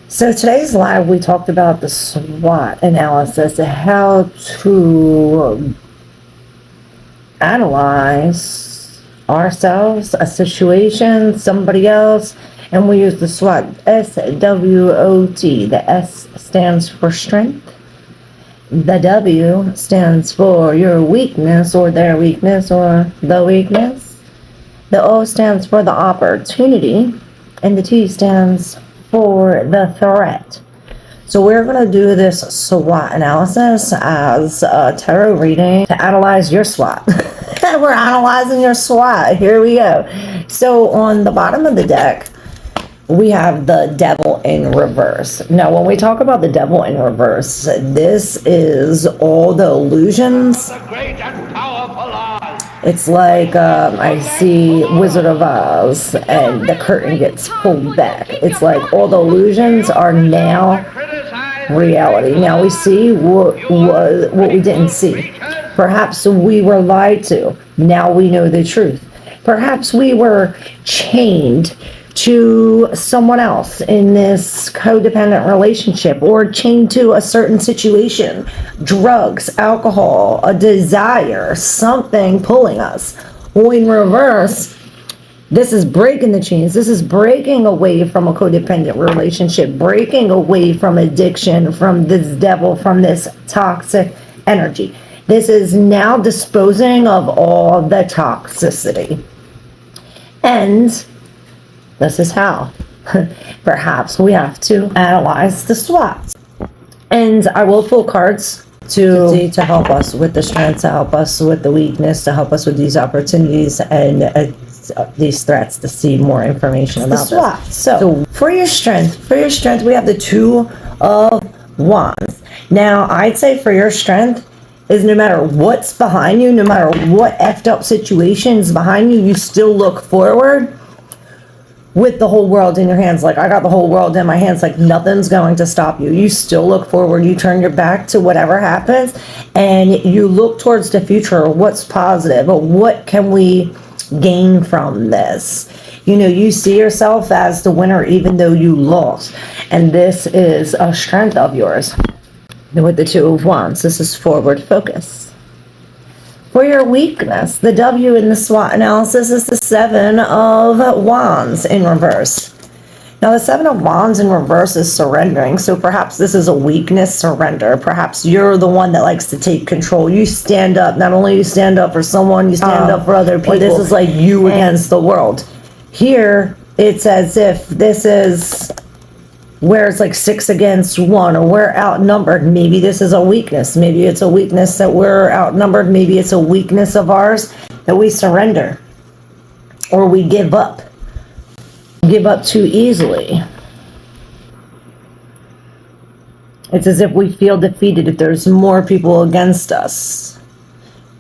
So today's live, we talked about the SWOT analysis, how to analyze ourselves, a situation, somebody else, and we use the SWOT, SWOT. The S stands for strength. The W stands for your weakness or their weakness or the weakness. The O stands for the opportunity, and the T stands for the threat. So we're going to do this SWOT analysis as a tarot reading to analyze your SWOT. We're analyzing your SWOT. Here we go. So on the bottom of the deck, we have the devil in reverse. Now, when we talk about the devil in reverse, this is all the illusions. It's like I see Wizard of Oz and the curtain gets pulled back. It's like all the illusions are now reality. Now we see what we didn't see. Perhaps we were lied to. Now we know the truth. Perhaps we were chained to someone else in this codependent relationship, or chained to a certain situation, drugs, alcohol, a desire, something pulling us. Well, in reverse, this is breaking the chains. This is breaking away from a codependent relationship, breaking away from addiction, from this devil, from this toxic energy. This is now disposing of all the toxicity. And this is how. Perhaps we have to analyze the SWOT. And I will pull cards to help us with the strength, to help us with the weakness, to help us with these opportunities and these threats, to see more information about the SWOT. So for your strength, we have the Two of Wands. Now, I'd say for your strength is no matter what's behind you, no matter what effed up situation is behind you, you still look forward with the whole world in your hands. Like, I got the whole world in my hands, like nothing's going to stop you. You still look forward. You turn your back to whatever happens and you look towards the future. What's positive? Or what can we gain from this? You know, you see yourself as the winner even though you lost. And this is a strength of yours. With the Two of Wands, this is forward focus. For your weakness, the W in the SWOT analysis is the Seven of Wands in reverse. Now, the Seven of Wands in reverse is surrendering. So perhaps this is a weakness, surrender. Perhaps you're the one that likes to take control. You stand up. Not only you stand up for someone, you stand up for other people. This is like you against the world. Here, it's as if this is where it's like 6 against 1, or we're outnumbered. Maybe this is a weakness. Maybe it's a weakness that we're outnumbered. Maybe it's a weakness of ours that we surrender, or we give up too easily. It's as if we feel defeated if there's more people against us.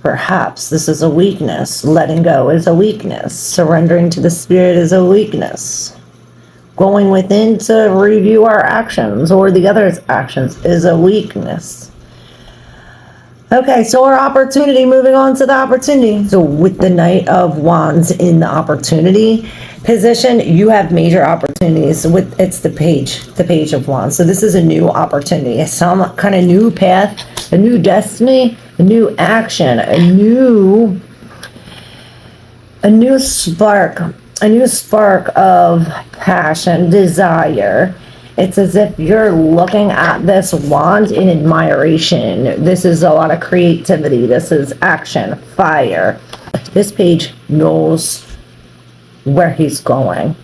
Perhaps this is a weakness. Letting go is a weakness. Surrendering to the spirit is a weakness. Going within to review our actions or the other's actions is a weakness. Okay, so our opportunity, moving on to the opportunity. So with the Knight of Wands in the opportunity position, you have major opportunities. It's the Page of Wands. So this is a new opportunity, some kind of new path, a new destiny, a new action, a new spark. A new spark of passion, desire. It's as if you're looking at this wand in admiration. This is a lot of creativity. This is action, fire. This page knows where he's going.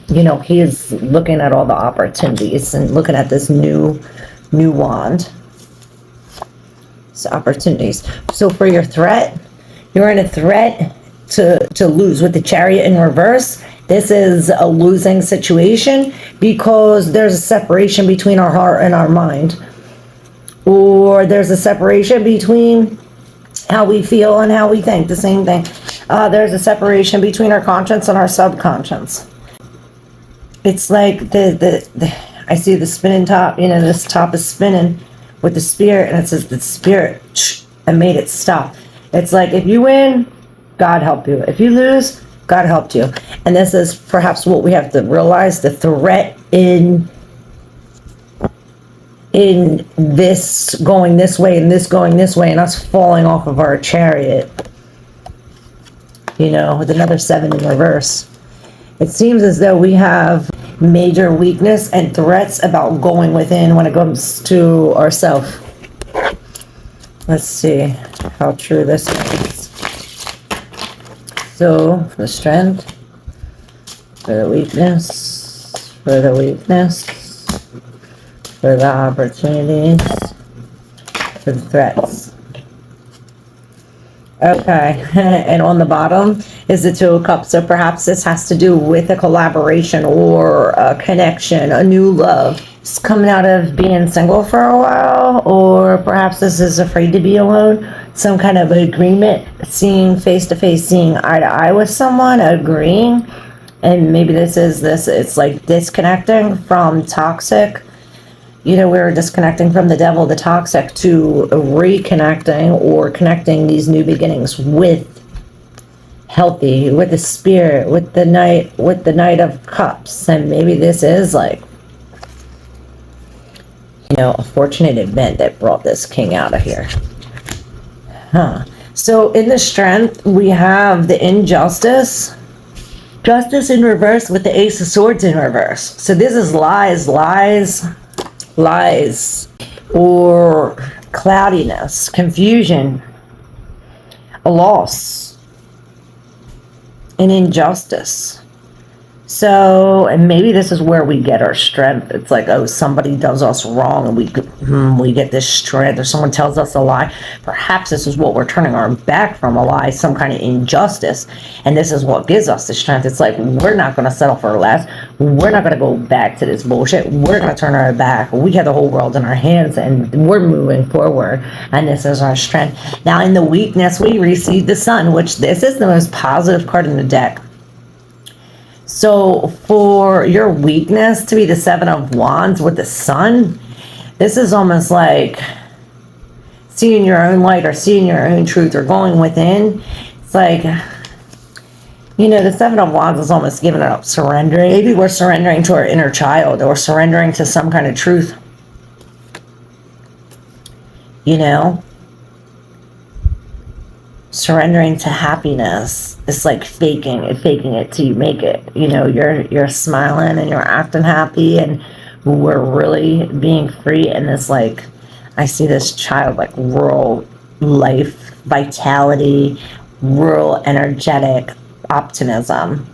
You know, he is looking at all the opportunities and looking at this new wand. So opportunities. So for your threat, you're in a threat to lose. With the Chariot in reverse, this is a losing situation because there's a separation between our heart and our mind, or there's a separation between how we feel and how we think. The same thing. There's a separation between our conscience and our subconscious. It's like I see the spinning top. You know, this top is spinning with the spirit, and it says the spirit and made it stop. It's like, if you win, God help you. If you lose, God helped you. And this is perhaps what we have to realize. The threat in this going this way and this going this way and us falling off of our chariot, you know, with another 7 in reverse. It seems as though we have major weakness and threats about going within when it comes to ourselves. Let's see how true this is. So, for the strength, for the weakness, for the weakness, for the opportunities, for the threats. Okay, and on the bottom is the 2 of Cups. So perhaps this has to do with a collaboration or a connection, a new love. It's coming out of being single for a while, or perhaps this is afraid to be alone. Some kind of agreement, seeing face to face, seeing eye to eye with someone, agreeing. And maybe it's like disconnecting from toxic. You know, we're disconnecting from the devil, the toxic, to reconnecting or connecting these new beginnings with healthy, with the spirit, with the Knight of Cups. And maybe this is like, you know, a fortunate event that brought this king out of here. So in the strength, we have the injustice. Justice in reverse with the Ace of Swords in reverse. So this is lies, or cloudiness, confusion, a loss, an injustice. So, and maybe this is where we get our strength. It's like, oh, somebody does us wrong and we get this strength, or someone tells us a lie. Perhaps this is what we're turning our back from, a lie, some kind of injustice. And this is what gives us the strength. It's like, we're not going to settle for less. We're not going to go back to this bullshit. We're going to turn our back. We have the whole world in our hands and we're moving forward. And this is our strength. Now, in the weakness, we receive the Sun, which this is the most positive card in the deck. So for your weakness to be the 7 of Wands with the Sun, this is almost like seeing your own light or seeing your own truth or going within. It's like, you know, the 7 of Wands is almost giving it up, surrendering. Maybe we're surrendering to our inner child or surrendering to some kind of truth. You know? Surrendering to happiness. It's like faking it till you make it. You know, you're smiling and you're acting happy and we're really being free. And it's like, I see this child like rural life, vitality, rural energetic optimism.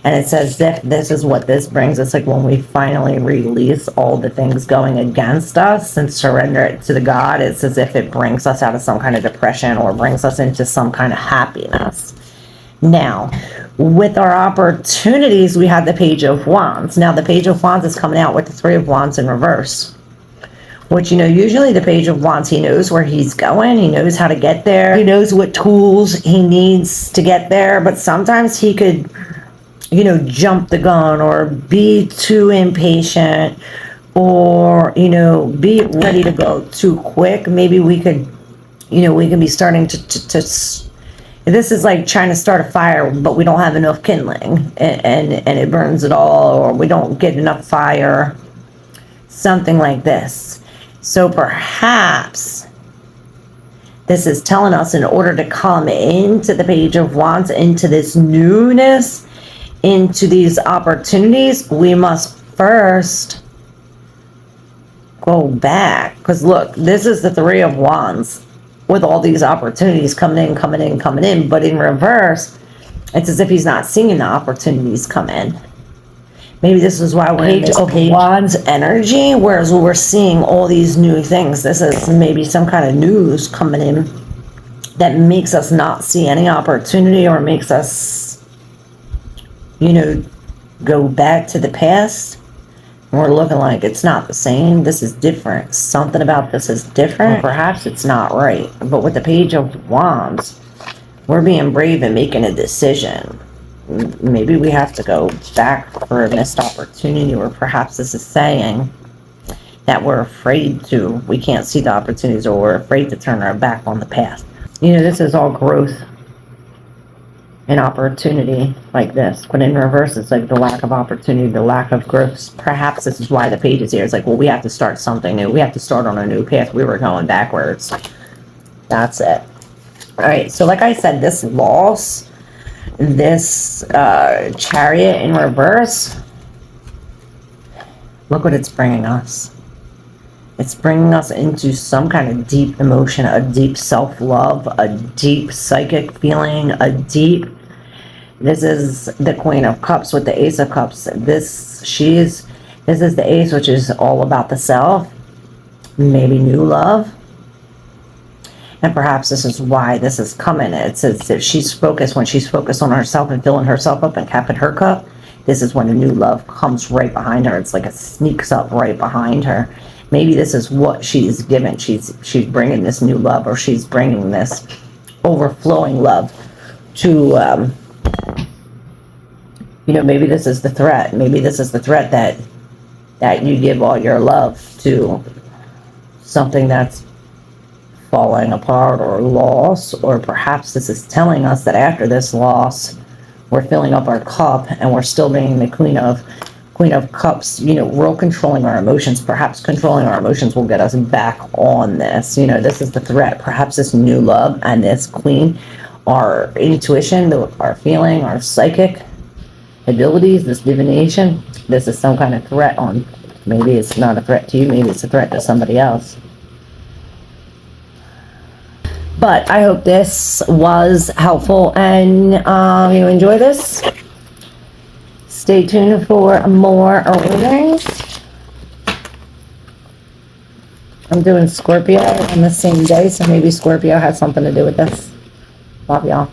And it says if this is what this brings. It's like when we finally release all the things going against us and surrender it to the God, it's as if it brings us out of some kind of depression or brings us into some kind of happiness. Now, with our opportunities, we have the Page of Wands. Now, the Page of Wands is coming out with the 3 of Wands in reverse. Which, you know, usually the Page of Wands, he knows where he's going. He knows how to get there. He knows what tools he needs to get there. But sometimes he could, you know, jump the gun or be too impatient or, you know, be ready to go too quick. Maybe we could, you know, we can be starting to this is like trying to start a fire, but we don't have enough kindling and it burns it all, or we don't get enough fire, something like this. So perhaps this is telling us in order to come into the Page of Wands, into this newness, into these opportunities, we must first go back. Because look, this is the 3 of Wands with all these opportunities coming in. But in reverse, it's as if he's not seeing the opportunities come in. Maybe this is why we're in this Page of Wands energy, whereas we're seeing all these new things. This is maybe some kind of news coming in that makes us not see any opportunity or makes us, you know, go back to the past. We're looking like it's not the same. This is different. Something about this is different. Or perhaps it's not right. But with the Page of Wands, we're being brave and making a decision. Maybe we have to go back for a missed opportunity, or perhaps this is saying that we're afraid to. We can't see the opportunities, or we're afraid to turn our back on the past. You know, this is all growth. an opportunity like this. But in reverse, it's like the lack of opportunity, the lack of growth. Perhaps this is why the page is here. It's like, well, we have to start something new. We have to start on a new path. We were going backwards. That's it. All right. So like I said, this loss, this chariot in reverse, look what it's bringing us. It's bringing us into some kind of deep emotion, a deep self-love, a deep psychic feeling, this is the Queen of Cups with the Ace of Cups. This is the Ace, which is all about the self, maybe new love. And perhaps this is why this is coming. It's if she's focused, when she's focused on herself and filling herself up and capping her cup, this is when a new love comes right behind her. It's like it sneaks up right behind her. Maybe this is what she's given. She's bringing this new love, or she's bringing this overflowing love to, maybe this is the threat. Maybe this is the threat that you give all your love to something that's falling apart or loss, or perhaps this is telling us that after this loss, we're filling up our cup and we're still being the Queen of Cups. We're controlling our emotions. Perhaps controlling our emotions will get us back on this. This is the threat. Perhaps this new love and this Queen, our intuition, our feeling, our psychic abilities, this divination, this is some kind of threat on. Maybe it's not a threat to you. Maybe it's a threat to somebody else. But I hope this was helpful and you enjoy this. Stay tuned for more readings. I'm doing Scorpio on the same day, so maybe Scorpio has something to do with this. Love y'all.